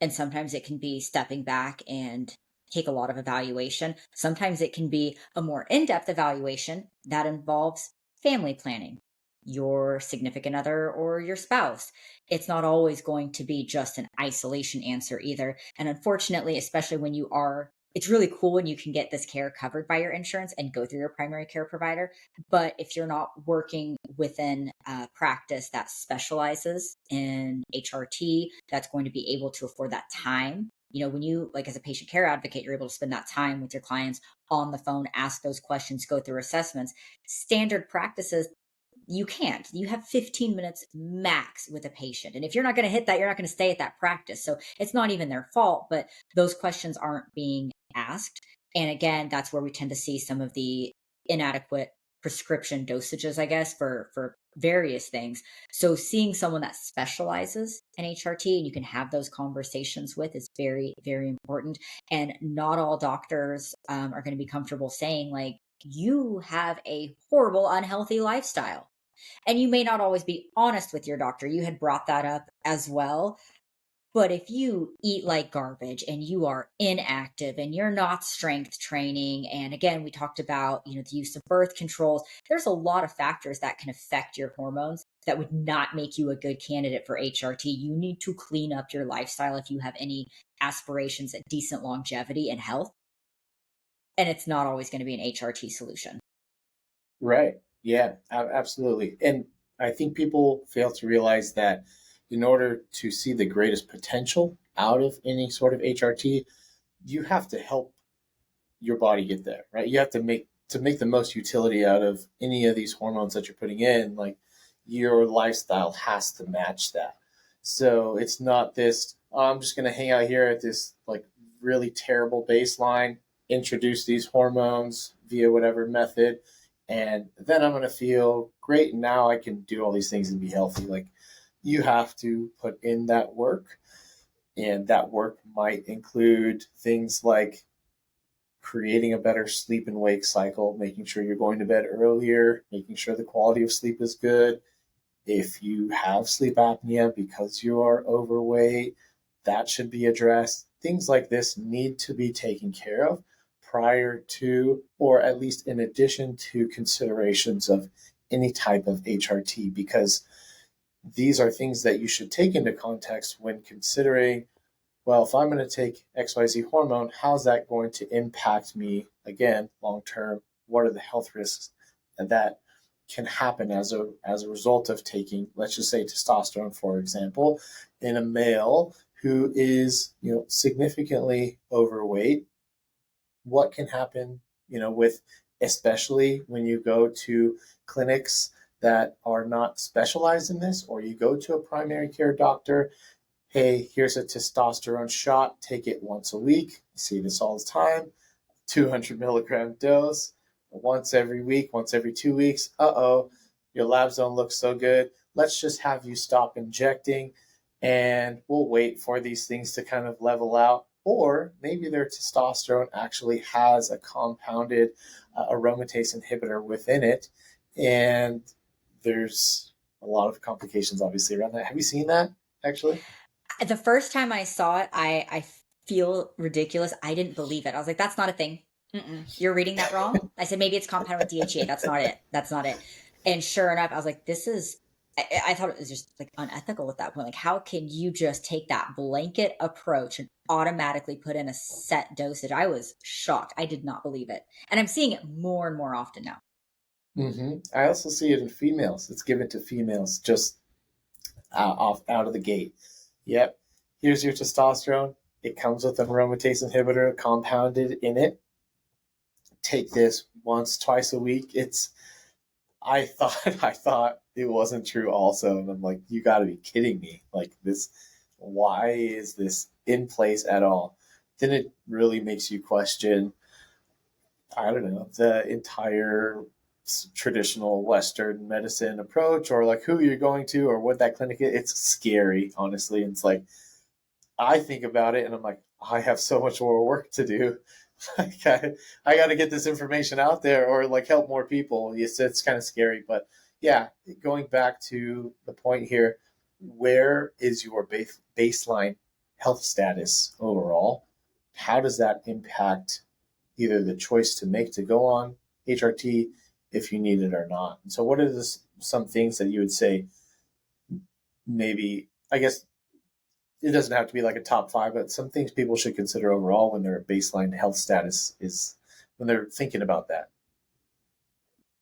Speaker 1: And sometimes it can be stepping back and take a lot of evaluation. Sometimes it can be a more in depth evaluation that involves family planning, your significant other or your spouse. It's not always going to be just an isolation answer either. And unfortunately, especially when you are, it's really cool when you can get this care covered by your insurance and go through your primary care provider. But if you're not working within a practice that specializes in HRT, that's going to be able to afford that time. When you, like, as a patient care advocate, you're able to spend that time with your clients on the phone, ask those questions, go through assessments. Standard practices, you can't. You have 15 minutes max with a patient. And if you're not going to hit that, you're not going to stay at that practice. So it's not even their fault, but those questions aren't being asked. And again, that's where we tend to see some of the inadequate prescription dosages, I guess, for various things. So seeing someone that specializes in HRT and you can have those conversations with is very, very important. And not all doctors are going to be comfortable saying, like, you have a horrible, unhealthy lifestyle. And you may not always be honest with your doctor. You had brought that up as well. But if you eat like garbage and you are inactive and you're not strength training, and again, we talked about, the use of birth controls, there's a lot of factors that can affect your hormones that would not make you a good candidate for HRT. You need to clean up your lifestyle if you have any aspirations at decent longevity and health. And it's not always going to be an HRT solution.
Speaker 2: Right. Yeah, absolutely. And I think people fail to realize that in order to see the greatest potential out of any sort of HRT, you have to help your body get there, right? You have to make the most utility out of any of these hormones that you're putting in. Like, your lifestyle has to match that. So it's not this, oh, I'm just going to hang out here at this like really terrible baseline, introduce these hormones via whatever method, and then I'm going to feel great. And now I can do all these things and be healthy. Like, you have to put in that work, and that work might include things like creating a better sleep and wake cycle, making sure you're going to bed earlier, making sure the quality of sleep is good. If you have sleep apnea because you are overweight, that should be addressed. Things like this need to be taken care of prior to, or at least in addition to, considerations of any type of HRT, because these are things that you should take into context when considering, well, if I'm going to take XYZ hormone, how's that going to impact me again long term? What are the health risks that can happen as a result of taking, let's just say, testosterone, for example, in a male who is, significantly overweight. What can happen, with, especially when you go to clinics that are not specialized in this, or you go to a primary care doctor. Hey, here's a testosterone shot, take it once a week. I see this all the time. 200 milligram dose once every week, once every 2 weeks. Your labs don't look so good. Let's just have you stop injecting and we'll wait for these things to kind of level out. Or maybe their testosterone actually has a compounded aromatase inhibitor within it. And there's a lot of complications, obviously, around that. Have you seen that actually?
Speaker 1: The first time I saw it, I feel ridiculous. I didn't believe it. I was like, that's not a thing. Mm-mm. You're reading that wrong. I said, maybe it's compounded with DHEA. That's not it. That's not it. And sure enough, I was like, this is, I thought it was just like unethical at that point. Like, how can you just take that blanket approach and automatically put in a set dosage? I was shocked. I did not believe it. And I'm seeing it more and more often now.
Speaker 2: I also see it in females. It's given to females just out of the gate. Yep. Here's your testosterone. It comes with an aromatase inhibitor compounded in it. Take this once, twice a week. I thought I thought it wasn't true also. And I'm like, you gotta be kidding me. Like this, why is this in place at all? Then it really makes you question, I don't know, the entire traditional Western medicine approach, or like who you're going to, or what that clinic is. It's scary, honestly. And it's like, I think about it and I'm like, I have so much more work to do. Like I got to get this information out there or like help more people. Yes, it's kind of scary, but yeah, going back to the point here, where is your baseline health status overall? How does that impact either the choice to make to go on HRT if you need it or not? And so, what are some things that you would say? Maybe I guess it doesn't have to be like a top five, but some things people should consider overall when their baseline health status is when they're thinking about that.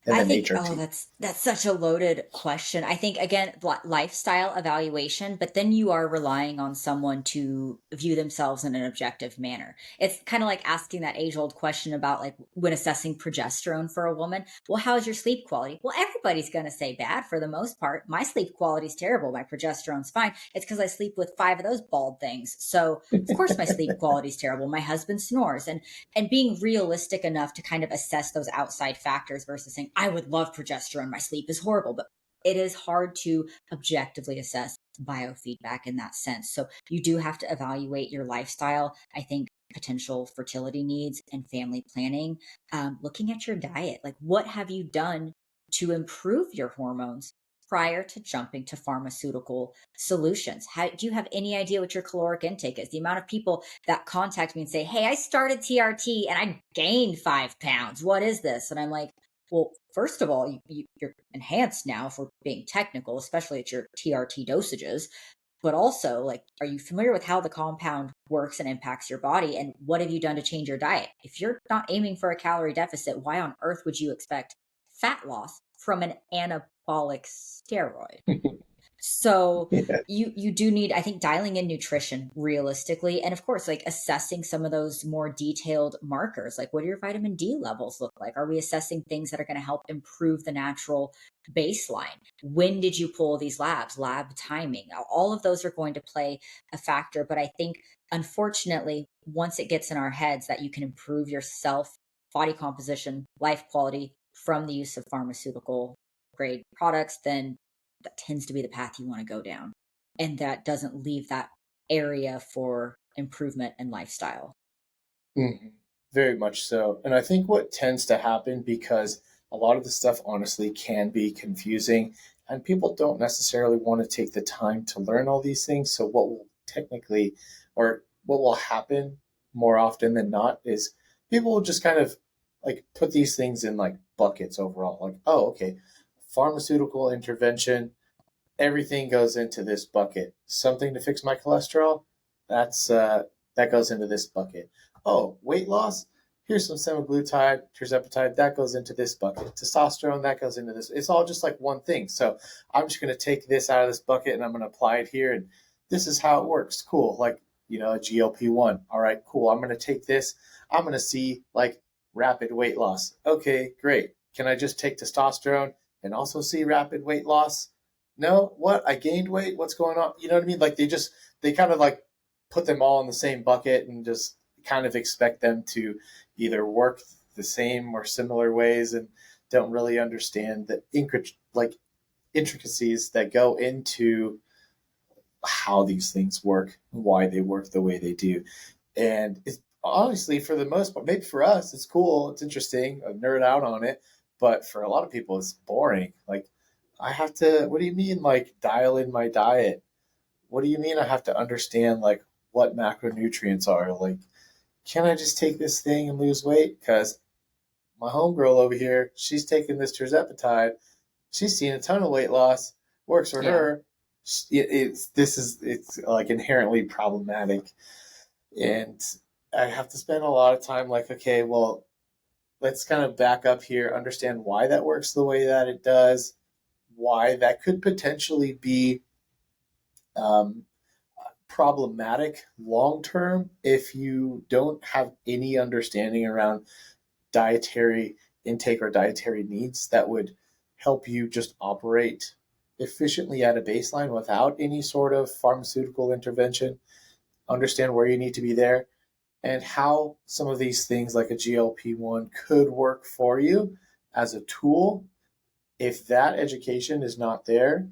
Speaker 2: And
Speaker 1: I
Speaker 2: then
Speaker 1: think, oh,
Speaker 2: HRT.
Speaker 1: that's such a loaded question. I think again, lifestyle evaluation, but then you are relying on someone to view themselves in an objective manner. It's kind of like asking that age-old question about like when assessing progesterone for a woman. Well, how's your sleep quality? Well, everybody's going to say bad for the most part. My sleep quality is terrible. My progesterone's fine. It's because I sleep with five of those bald things. So of course my sleep quality is terrible. My husband snores, and being realistic enough to kind of assess those outside factors versus saying, I would love progesterone, my sleep is horrible. But it is hard to objectively assess biofeedback in that sense. So you do have to evaluate your lifestyle. I think potential fertility needs and family planning, looking at your diet, like what have you done to improve your hormones prior to jumping to pharmaceutical solutions? Do you have any idea what your caloric intake is? The amount of people that contact me and say, hey, I started TRT and I gained 5 pounds. What is this? And I'm like, well, first of all, you're enhanced now for being technical, especially at your TRT dosages. But also, like, are you familiar with how the compound works and impacts your body? And what have you done to change your diet? If you're not aiming for a calorie deficit, why on earth would you expect fat loss from an anabolic steroid? So
Speaker 2: Yeah.
Speaker 1: you do need, I think, dialing in nutrition realistically, and of course, like assessing some of those more detailed markers, like what do your vitamin D levels look like? Are we assessing things that are going to help improve the natural baseline? When did you pull these labs? Lab timing. All of those are going to play a factor, but I think unfortunately, once it gets in our heads that you can improve your self, body composition, life quality from the use of pharmaceutical grade products, then that tends to be the path you want to go down. And that doesn't leave that area for improvement and lifestyle.
Speaker 2: Mhm. Very much so. And I think what tends to happen, because a lot of the stuff honestly can be confusing and people don't necessarily want to take the time to learn all these things. So what will technically, or what will happen more often than not, is people will just kind of like put these things in like buckets overall. Like, oh, okay, pharmaceutical intervention, everything goes into this bucket. Something to fix my cholesterol, that's that goes into this bucket. Oh, weight loss. here's some semaglutide, tirzepatide, that goes into this bucket. Testosterone, that goes into this. It's all just like one thing. So I'm just going to take this out of this bucket and I'm going to apply it here. And this is how it works. Cool. Like, a GLP-1. All right, cool. I'm going to take this. I'm going to see like rapid weight loss. Okay, great. Can I just take testosterone and also see rapid weight loss? No, what? I gained weight. What's going on? You know what I mean? Like they kind of like put them all in the same bucket and just kind of expect them to either work the same or similar ways and don't really understand the intricacies that go into how these things work, why they work the way they do. And it's honestly, for the most part, maybe for us, it's cool, it's interesting, I nerd out on it. But for a lot of people, it's boring. Like, I have to, what do you mean, like, dial in my diet? What do you mean I have to understand, like, what macronutrients are? Like, can I just take this thing and lose weight? Because my homegirl over here, she's taking this tirzepatide. She's seen a ton of weight loss. Works for
Speaker 1: Yeah.
Speaker 2: her. It's like inherently problematic, and I have to spend a lot of time like, okay, well, let's kind of back up here, understand why that works the way that it does, why that could potentially be um, problematic long term if you don't have any understanding around dietary intake or dietary needs that would help you just operate efficiently at a baseline without any sort of pharmaceutical intervention, understand where you need to be there, and how some of these things like a GLP-1 could work for you as a tool. If that education is not there,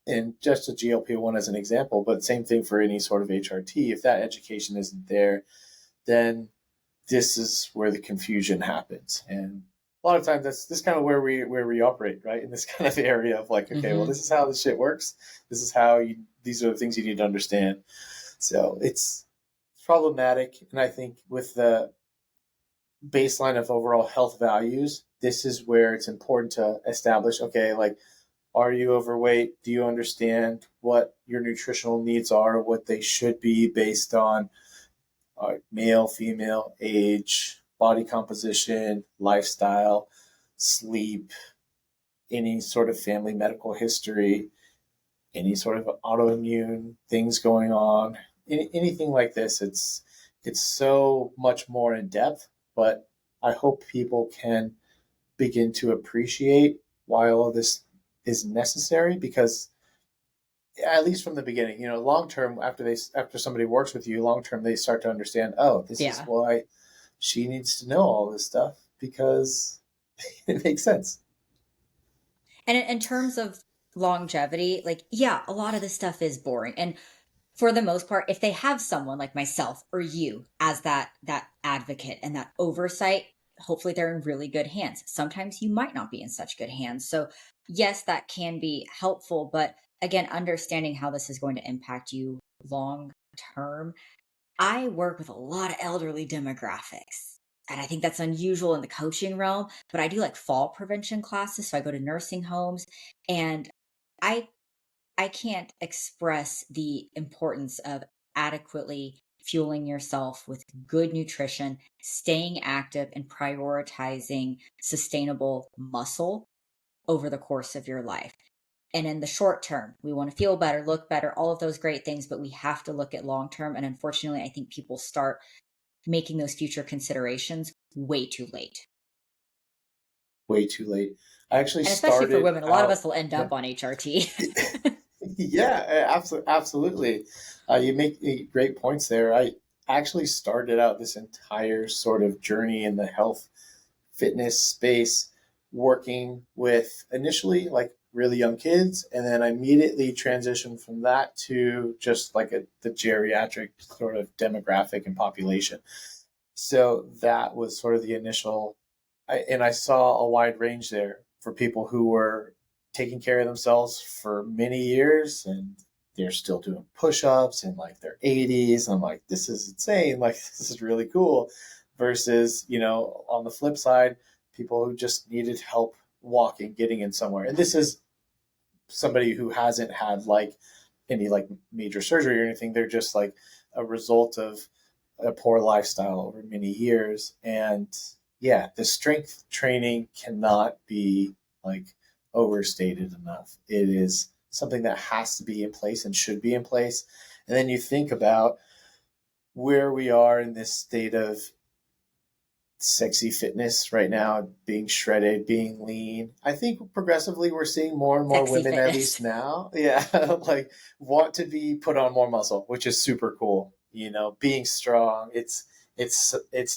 Speaker 2: and just a GLP-1 as an example, but same thing for any sort of HRT, if that education isn't there, then this is where the confusion happens. And a lot of times that's this kind of where we operate, right? In this kind of area of like, okay, well,
Speaker 1: Mm-hmm.
Speaker 2: this is how this shit works. This is how you, these are the things you need to understand. So it's problematic. And I think with the baseline of overall health values, this is where it's important to establish, okay, like, are you overweight? Do you understand what your nutritional needs are, what they should be based on male, female, age, body composition, lifestyle, sleep, any sort of family medical history, any sort of autoimmune things going on, anything like this. It's so much more in depth, but I hope people can begin to appreciate why all of this is necessary because at least from the beginning, long term after somebody works with you, long term they start to understand, oh, this is
Speaker 1: Yeah.
Speaker 2: why she needs to know all this stuff because it makes sense.
Speaker 1: And in terms of longevity, like, yeah, a lot of this stuff is boring. And for the most part, if they have someone like myself or you as that advocate and that oversight, hopefully they're in really good hands. Sometimes you might not be in such good hands. So yes, that can be helpful, but again, understanding how this is going to impact you long term. I work with a lot of elderly demographics. And I think that's unusual in the coaching realm, but I do like fall prevention classes. So I go to nursing homes and I I can't express the importance of adequately fueling yourself with good nutrition, staying active, and prioritizing sustainable muscle over the course of your life. And in the short term, we want to feel better, look better, all of those great things, but we have to look at long term. And unfortunately, I think people start making those future considerations way too late.
Speaker 2: Way too late. I actually
Speaker 1: And especially for
Speaker 2: started
Speaker 1: women, a lot of
Speaker 2: out.
Speaker 1: us will end
Speaker 2: Yeah.
Speaker 1: up on HRT.
Speaker 2: Yeah, absolutely. You make great points there. I actually started out this entire sort of journey in the health fitness space working with initially like really young kids, and then I immediately transitioned from that to just like the geriatric sort of demographic and population. So that was sort of the initial, and I saw a wide range there for people who were taking care of themselves for many years and they're still doing push-ups in like their 80s. I'm like, this is insane. Like, this is really cool. Versus, on the flip side, people who just needed help walking, getting in somewhere. And this is somebody who hasn't had like any like major surgery or anything. They're just like a result of a poor lifestyle over many years. And yeah, the strength training cannot be like overstated enough. It is something that has to be in place and should be in place. And then you think about where we are in this state of sexy fitness right now, being shredded, being lean. I think progressively we're seeing more and more
Speaker 1: Sexy
Speaker 2: women, at
Speaker 1: fitness.
Speaker 2: least now, yeah, like want to be put on more muscle, which is super cool. You know, being strong. It's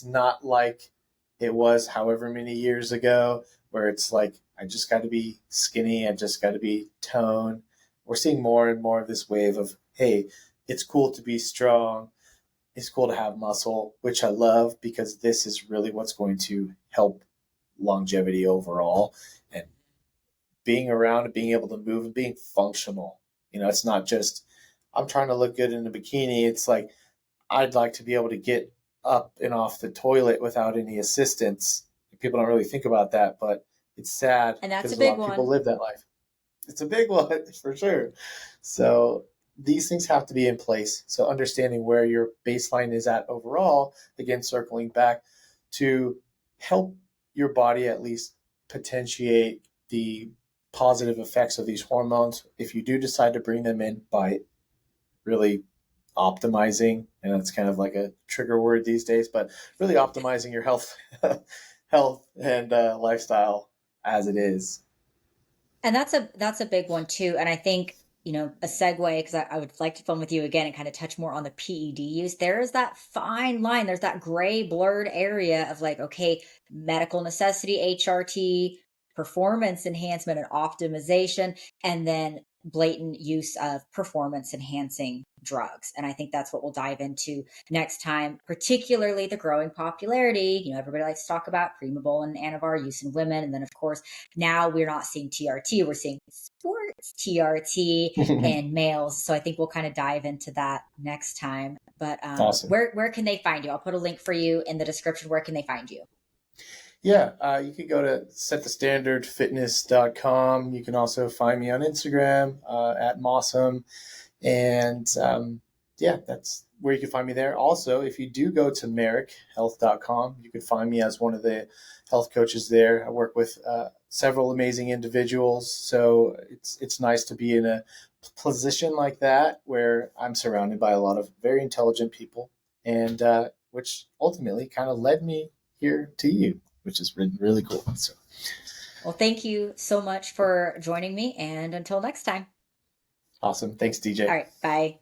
Speaker 2: not like it was however many years ago, where it's like I just got to be skinny, I just got to be toned. We're seeing more and more of this wave of, hey, it's cool to be strong, it's cool to have muscle, which I love because this is really what's going to help longevity overall and being around and being able to move and being functional. You know, it's not just I'm trying to look good in a bikini. It's like I'd like to be able to get up and off the toilet without any assistance. People don't really think about that, but it's sad
Speaker 1: And that's a
Speaker 2: because a lot
Speaker 1: big
Speaker 2: of people
Speaker 1: one.
Speaker 2: live that life. It's a big one for sure. So these things have to be in place. So understanding where your baseline is at overall, again, circling back to help your body at least potentiate the positive effects of these hormones. If you do decide to bring them in by really optimizing, and that's kind of like a trigger word these days, but really optimizing your health, health and lifestyle as it is.
Speaker 1: And that's a big one too. And I think, a segue, because I would like to film with you again and kind of touch more on the PED use. There is that fine line. There's that gray blurred area of like, okay, medical necessity, HRT, performance enhancement and optimization, and then blatant use of performance enhancing drugs. And I think that's what we'll dive into next time, particularly the growing popularity. Everybody likes to talk about Primobolan and Anavar use in women. And then, of course, now we're not seeing TRT, we're seeing sports TRT in males. So I think we'll kind of dive into that next time. But
Speaker 2: Awesome.
Speaker 1: where can they find you? I'll put a link for you in the description. Where can they find you?
Speaker 2: Yeah, you can go to setthestandardfitness.com. You can also find me on Instagram at Mossum. And yeah, that's where you can find me there. Also, if you do go to marekhealth.com, you can find me as one of the health coaches there. I work with several amazing individuals. So it's nice to be in a position like that where I'm surrounded by a lot of very intelligent people, and which ultimately kind of led me here to you, which is really, really cool. So
Speaker 1: Well, thank you so much for joining me. And until next time.
Speaker 2: awesome. Thanks,
Speaker 1: All
Speaker 2: DJ.
Speaker 1: right. Bye.